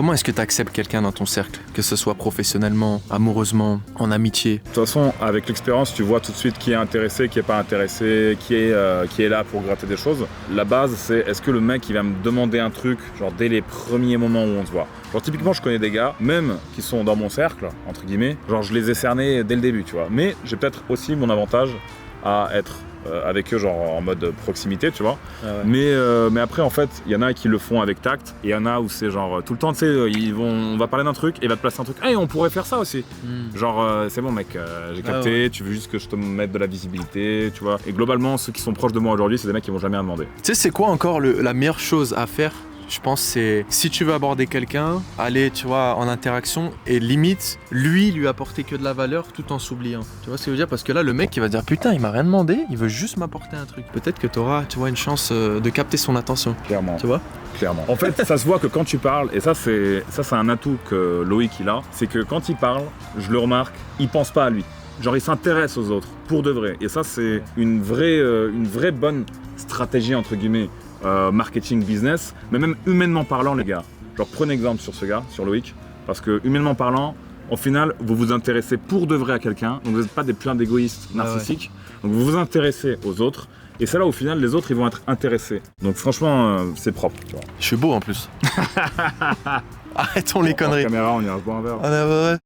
Comment est-ce que tu acceptes quelqu'un dans ton cercle, que ce soit professionnellement, amoureusement, en amitié? De toute façon, avec l'expérience, tu vois tout de suite qui est intéressé, qui est pas intéressé, qui est là pour gratter des choses. La base, c'est est-ce que le mec il va me demander un truc, genre dès les premiers moments où on se voit. Genre typiquement, je connais des gars, même qui sont dans mon cercle, entre guillemets, genre je les ai cernés dès le début, tu vois. Mais j'ai peut-être aussi mon avantage à être avec eux genre en mode proximité, tu vois. Ah ouais. Mais après, en fait, il y en a qui le font avec tact, et il y en a où c'est genre tout le temps, tu sais, on va parler d'un truc, et il va te placer un truc. Ah, et on pourrait faire ça aussi. Genre, c'est bon, mec, j'ai capté, ouais. tu veux juste que je te mette de la visibilité, tu vois. Et globalement, ceux qui sont proches de moi aujourd'hui, c'est des mecs qui vont jamais rien demander. Tu sais, c'est quoi encore la meilleure chose à faire? Je pense c'est si tu veux aborder quelqu'un, aller tu vois en interaction et limite lui apporter que de la valeur tout en s'oubliant. Tu vois ce que je veux dire? Parce que là le mec il va dire putain il m'a rien demandé, il veut juste m'apporter un truc. Peut-être que tu auras tu vois une chance de capter son attention. Clairement. Tu vois? Clairement. En fait, ça se voit que quand tu parles, et ça c'est un atout que Loïc il a, c'est que quand il parle, je le remarque, il pense pas à lui. Genre il s'intéresse aux autres, pour de vrai. Et ça c'est une vraie bonne stratégie entre guillemets marketing business, mais même humainement parlant les gars. Genre prenez exemple sur ce gars, sur Loïc, parce que humainement parlant, au final vous vous intéressez pour de vrai à quelqu'un, donc vous n'êtes pas des pleins d'égoïstes narcissiques, donc vous vous intéressez aux autres. Et c'est là au final les autres ils vont être intéressés. Donc franchement c'est propre. Tu vois. Je suis beau en plus. Arrêtons les En conneries. caméra on ira se boire un verre. Ah, ouais, ouais.